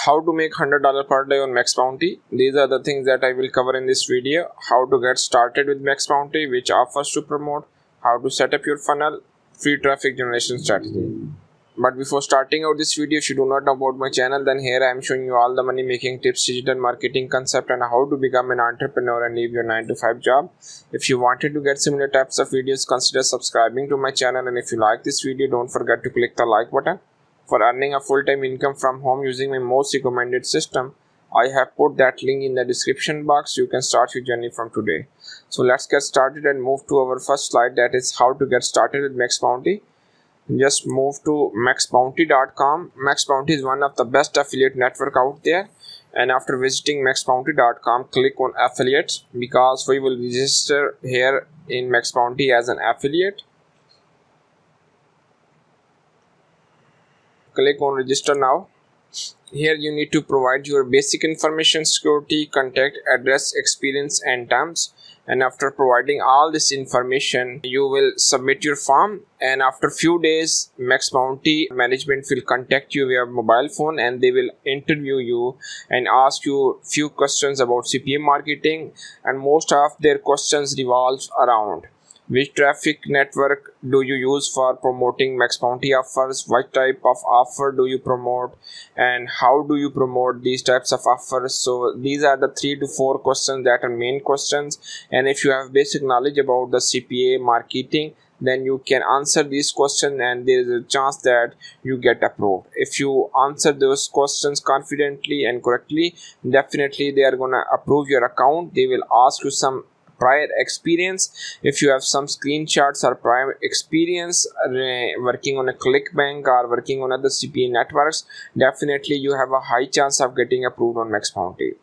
How to make $100 per day on Maxbounty. These are the things that I will cover in this video. How to get started with Maxbounty, which offers to promote, how to set up your funnel, free traffic generation strategy. But before starting out this video, if you do not know about my channel, then here I am showing you all the money making tips, digital marketing concept, and how to become an entrepreneur and leave your 9 to 5 job. If you wanted to get similar types of videos, consider subscribing to my channel, and if you like this video, don't forget to click the like button. For earning a full-time income from home using my most recommended system, I have put that link in the description box. You can start your journey from today. So let's get started and move to our first slide, that is how to get started with Maxbounty. Just move to maxbounty.com. Maxbounty is one of the best affiliate network out there, and after visiting maxbounty.com, click on affiliates, because we will register here in Maxbounty as an affiliate. Click on register now. Here you need to provide your basic information, security, contact, address, experience and terms. And after providing all this information, you will submit your form, and after few days Maxbounty management will contact you via mobile phone, and they will interview you and ask you few questions about CPA marketing, and most of their questions revolves around which traffic network do you use for promoting Maxbounty offers, what type of offer do you promote, and how do you promote these types of offers. So these are the 3 to 4 questions that are main questions, and if you have basic knowledge about the CPA marketing, then you can answer these questions and there is a chance that you get approved. If you answer those questions confidently and correctly, definitely they are gonna approve your account. They will ask you some prior experience. If you have some screenshots or prior experience working on a ClickBank or working on other CPA networks, definitely you have a high chance of getting approved on Maxbounty.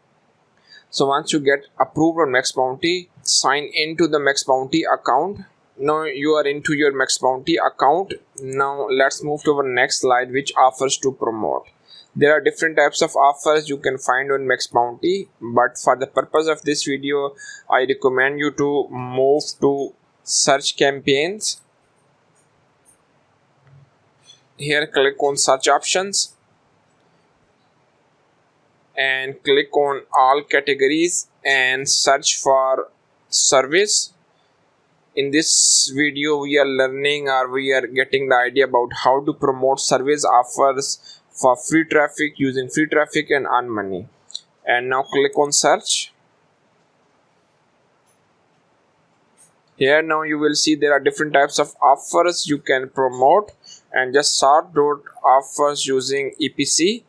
So once you get approved on Maxbounty, sign into the Maxbounty account. Now you are into your Maxbounty account. Now let's move to our next slide, which offers to promote. There are different types of offers you can find on Maxbounty, but for the purpose of this video, I recommend you to move to search campaigns. Here click on search options and click on all categories and search for service. In this video, we are learning, or we are getting the idea about how to promote service offers for free traffic, using free traffic and earn money. And now click on search. Here now you will see there are different types of offers you can promote, and just sort out offers using EPC.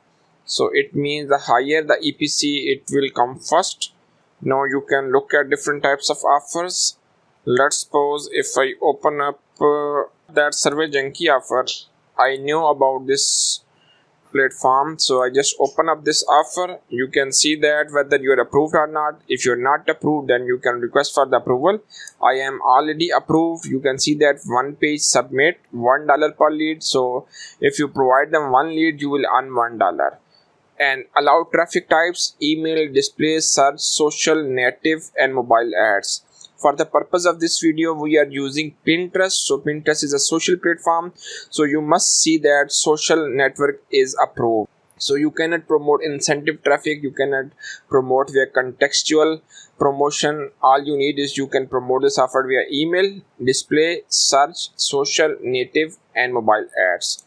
So it means the higher the EPC, it will come first. Now you can look at different types of offers. Let's suppose if I open up that Survey Junkie offer. I knew about this platform, so I just open up this offer. You can see that whether you are approved or not. If you're not approved, then you can request for the approval. I am already approved. You can see that one page submit, $1 per lead. So if you provide them one lead, you will earn $1. And allow traffic types: email, display, search, social, native and mobile ads. For the purpose of this video, we are using Pinterest. So Pinterest is a social platform, so you must see that social network is approved. So you cannot promote incentive traffic, you cannot promote via contextual promotion. All you need is you can promote this offer via email, display, search, social, native and mobile ads.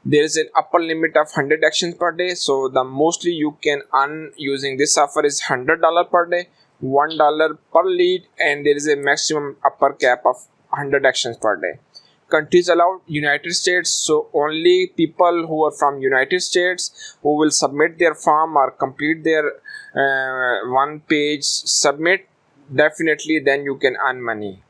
There is an upper limit of 100 actions per day, so the mostly you can earn using this offer is $100 per day, $1 per lead, and there is a maximum upper cap of 100 actions per day. Countries allowed: United States, so only people who are from United States who will submit their form or complete their one page submit, definitely then you can earn money.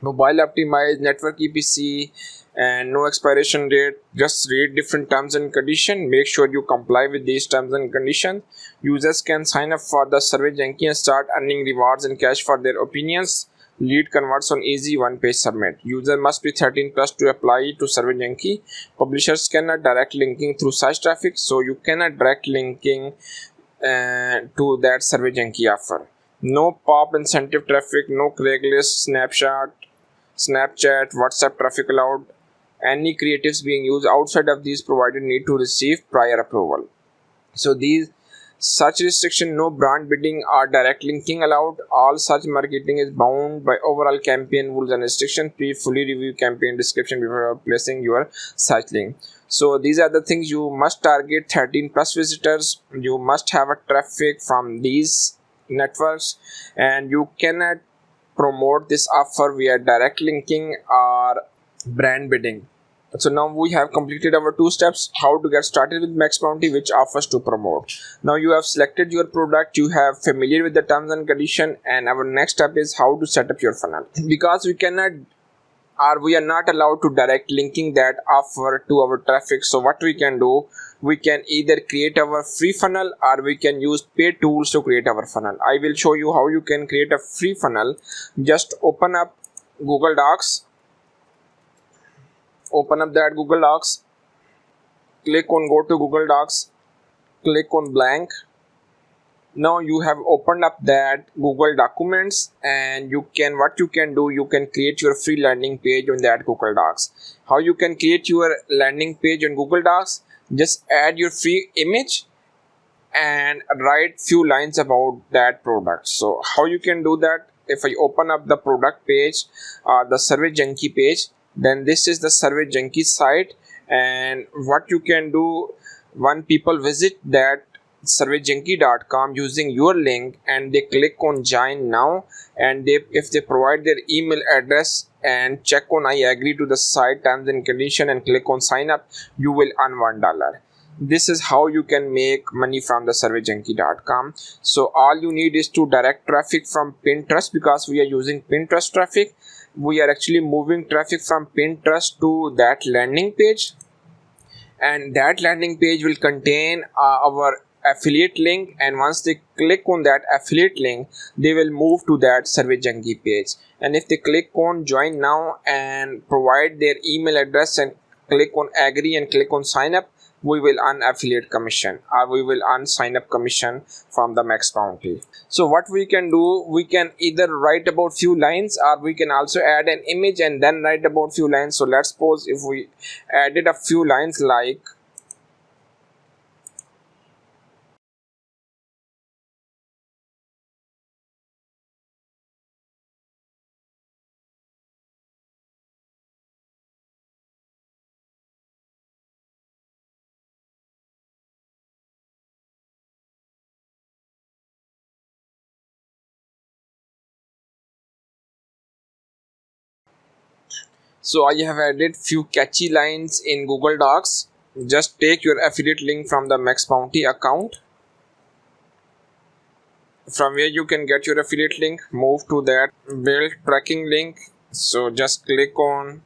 Mobile optimized, network EPC, and no expiration date. Just read different terms and conditions. Make sure you comply with these terms and conditions. Users can sign up for the Survey Junkie and start earning rewards and cash for their opinions. Lead converts on easy one page submit. User must be 13 plus to apply to Survey Junkie. Publishers cannot direct linking through search traffic, so you cannot direct linking to that Survey Junkie offer. No pop incentive traffic, no Craigslist, Snapchat, WhatsApp traffic allowed. Any creatives being used outside of these provided need to receive prior approval. So these such restriction, no brand bidding or direct linking allowed. All such marketing is bound by overall campaign rules and restrictions. Please fully review campaign description before placing your search link. So these are the things. You must target 13 plus visitors. You must have a traffic from these networks, and you cannot promote this offer via direct linking or brand bidding. So now we have completed our 2 steps how to get started with Maxbounty, which offers to promote. Now you have selected your product, you have familiar with the terms and condition, and our next step is how to set up your funnel. Because we cannot or we are not allowed to direct linking that offer to our traffic, so what we can do, we can either create our free funnel or we can use paid tools to create our funnel. I will show you how you can create a free funnel. Just open up Google Docs, open up that Google Docs, click on go to Google Docs, click on blank. Now you have opened up that Google Documents, and what you can do, you can create your free landing page on that Google Docs. How you can create your landing page on Google Docs? Just add your free image and write few lines about that product. So how you can do that? If I open up the product page, the Survey Junkie page, then this is the Survey Junkie site, and what you can do, when people visit that surveyjunkie.com using your link and they click on join now, and if they provide their email address and check on I agree to the site terms and condition and click on sign up, you will earn $1. This is how you can make money from the surveyjunkie.com. So all you need is to direct traffic from Pinterest. Because we are using Pinterest traffic, we are actually moving traffic from Pinterest to that landing page, and that landing page will contain our affiliate link, and once they click on that affiliate link, they will move to that Survey Junkie page. And if they click on join now and provide their email address and click on agree and click on sign up, we will earn affiliate commission, or we will earn sign up commission from the Maxbounty. So what we can do, we can either write about few lines, or we can also add an image and then write about few lines. So let's suppose if we added a few lines like, so I have added few catchy lines in Google Docs. Just take your affiliate link from the Maxbounty account, from where you can get your affiliate link. Move to that build tracking link. So just click on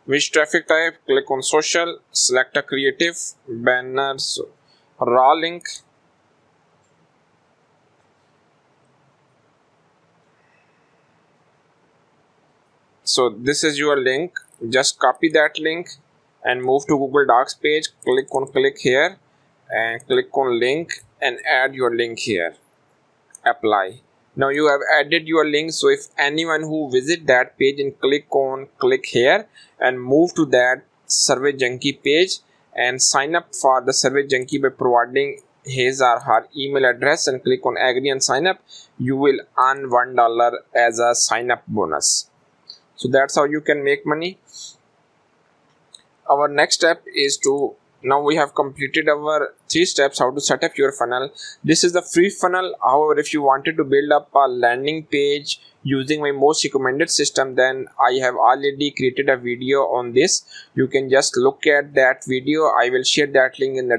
which traffic type, click on social, select a creative, banners, raw link. So this is your link. Just copy that link and move to Google Docs page, click here and click on link and add your link here, apply. Now you have added your link. So if anyone who visit that page and click here and move to that Survey Junkie page and sign up for the Survey Junkie by providing his or her email address and click on agree and sign up, you will earn $1 as a sign up bonus. So that's how you can make money. Our next step is to, now we have completed our 3 steps how to set up your funnel. This is the free funnel. However, if you wanted to build up a landing page using my most recommended system, then I have already created a video on this. You can just look at that video. I will share that link in the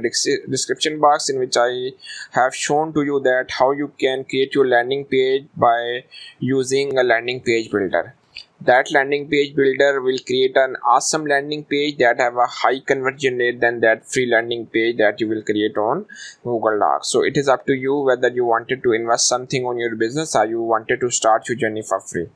description box, in which I have shown to you that how you can create your landing page by using a landing page builder. That landing page builder will create an awesome landing page that have a high conversion rate than that free landing page that you will create on Google Docs. So it is up to you whether you wanted to invest something on your business or you wanted to start your journey for free.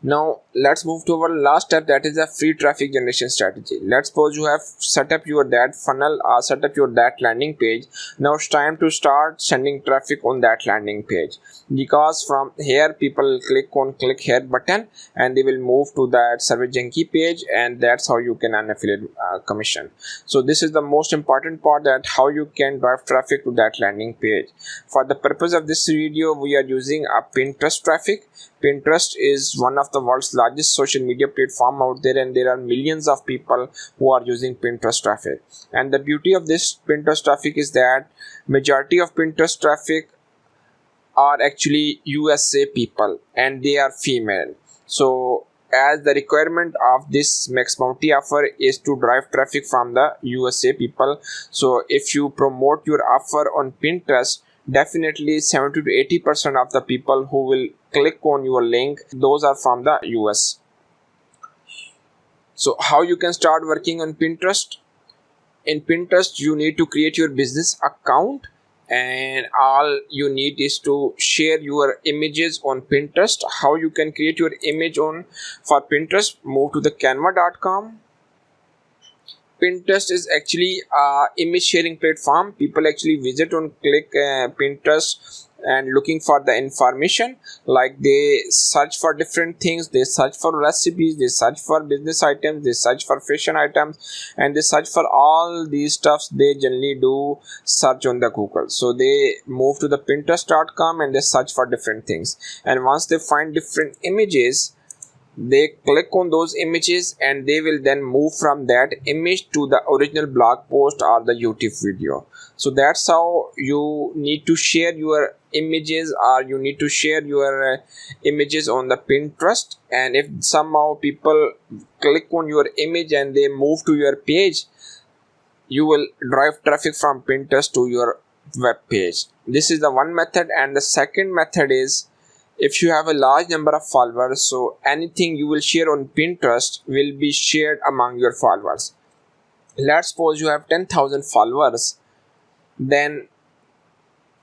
Now let's move to our last step, that is a free traffic generation strategy. Let's suppose you have set up your that funnel or set up your that landing page. Now it's time to start sending traffic on that landing page, because from here people click here button and they will move to that Service Junkie page, and that's how you can earn affiliate commission. So this is the most important part, that how you can drive traffic to that landing page. For the purpose of this video, we are using a Pinterest traffic. Pinterest is one of the world's largest social media platform out there, and there are millions of people who are using Pinterest traffic. And the beauty of this Pinterest traffic is that majority of Pinterest traffic are actually USA people, and they are female. So as the requirement of this Maxbounty offer is to drive traffic from the USA people, so if you promote your offer on Pinterest, definitely 70 to 80% of the people who will click on your link, those are from the US. So how you can start working on Pinterest? In Pinterest, you need to create your business account, and all you need is to share your images on Pinterest. How you can create your image on for Pinterest? Move to the canva.com. Pinterest is actually a image sharing platform. People actually visit on click Pinterest and looking for the information, like they search for different things, they search for recipes, they search for business items, they search for fashion items, and they search for all these stuffs. They generally do search on the Google. So they move to the Pinterest.com and they search for different things, and once they find different images, they click on those images, and they will then move from that image to the original blog post or the YouTube video. So that's how you need to share your images, or you need to share your images on the Pinterest. And if somehow people click on your image and they move to your page, you will drive traffic from Pinterest to your web page. This is the one method. And the second method is, if you have a large number of followers, so anything you will share on Pinterest will be shared among your followers. Let's suppose you have 10,000 followers. Then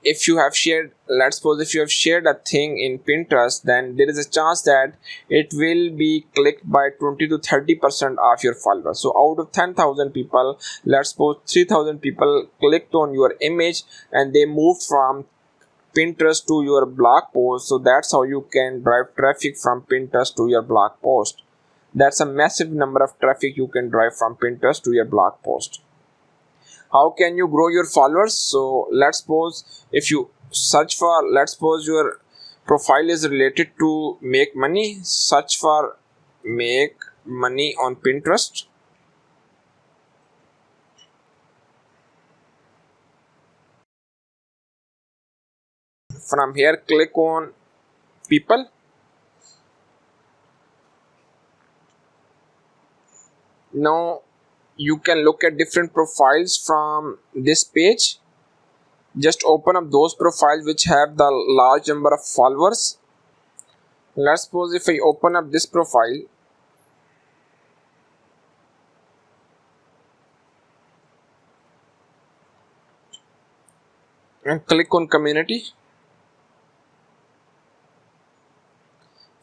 if you have shared, let's suppose if you have shared a thing in Pinterest, then there is a chance that it will be clicked by 20 to 30% of your followers. So out of 10,000 people, let's suppose 3,000 people clicked on your image and they moved from Pinterest to your blog post. So that's how you can drive traffic from Pinterest to your blog post. That's a massive number of traffic you can drive from Pinterest to your blog post. How can you grow your followers? So let's suppose if you search for, let's suppose your profile is related to make money, search for make money on Pinterest. From here, click on people. Now you can look at different profiles from this page. Just open up those profiles which have the large number of followers. Let's suppose if I open up this profile, and click on community.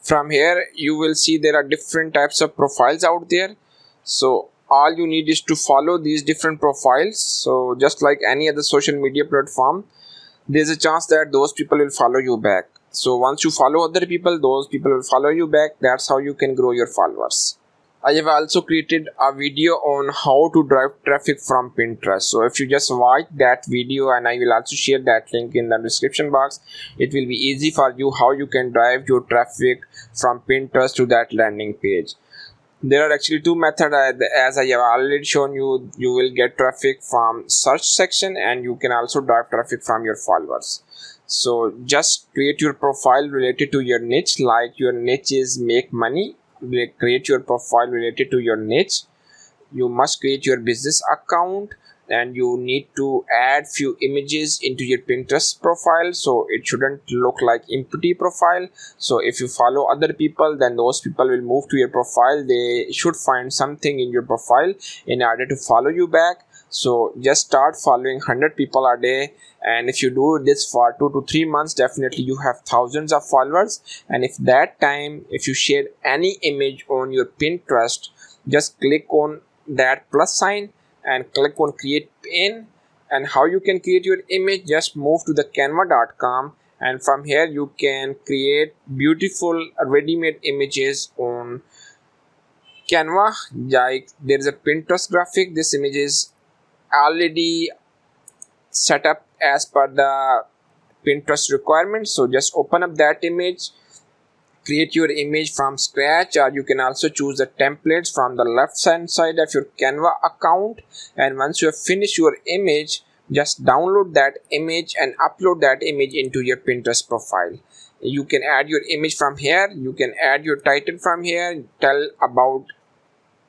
From here you will see there are different types of profiles out there. So all you need is to follow these different profiles. So just like any other social media platform, there's a chance that those people will follow you back. So once you follow other people, those people will follow you back. That's how you can grow your followers. I have also created a video on how to drive traffic from Pinterest. So if you just watch that video, and I will also share that link in the description box, it will be easy for you how you can drive your traffic from Pinterest to that landing page. There are actually two methods. As I have already shown you, you will get traffic from search section, and you can also drive traffic from your followers. So just create your profile related to your niche, like your niche is make money. Create your profile related to your niche. You must create your business account, and you need to add few images into your Pinterest profile, so it shouldn't look like empty profile. So if you follow other people, then those people will move to your profile. They should find something in your profile in order to follow you back. So just start following 100 people a day, and if you do this for 2 to 3 months, definitely you have thousands of followers. And if that time, if you share any image on your Pinterest, just click on that plus sign and click on create pin. And how you can create your image, just move to the canva.com, and from here you can create beautiful ready-made images on Canva. Like there is a Pinterest graphic, this image is already set up as per the Pinterest requirements. So just open up that image, create your image from scratch, or you can also choose the templates from the left hand side of your Canva account. And once you have finished your image, just download that image and upload that image into your Pinterest profile. You can add your image from here, you can add your title from here, tell about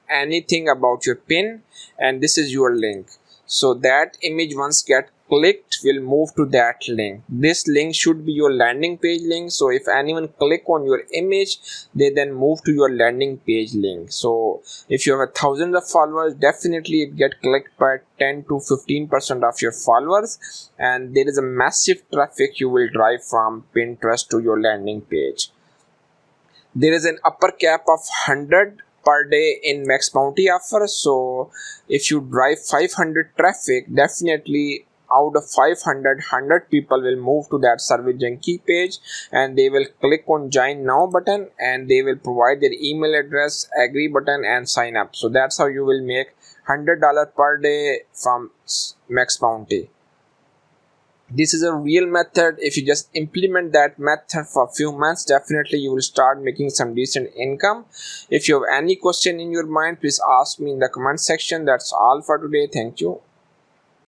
anything about your pin, and this is your link. So that image once get clicked will move to that link. This link should be your landing page link. So if anyone click on your image, they then move to your landing page link. So if you have thousands of followers, definitely it get clicked by 10 to 15% of your followers, and there is a massive traffic you will drive from Pinterest to your landing page. There is an upper cap of 100 per day in Maxbounty offer. So if you drive 500 traffic, definitely out of 500, 100 people will move to that Survey Junkie page, and they will click on join now button, and they will provide their email address, agree button, and sign up. So that's how you will make $100 per day from Maxbounty. This is a real method. If you just implement that method for a few months, definitely you will start making some decent income. If you have any question in your mind, please ask me in the comment section. That's all for today. Thank you.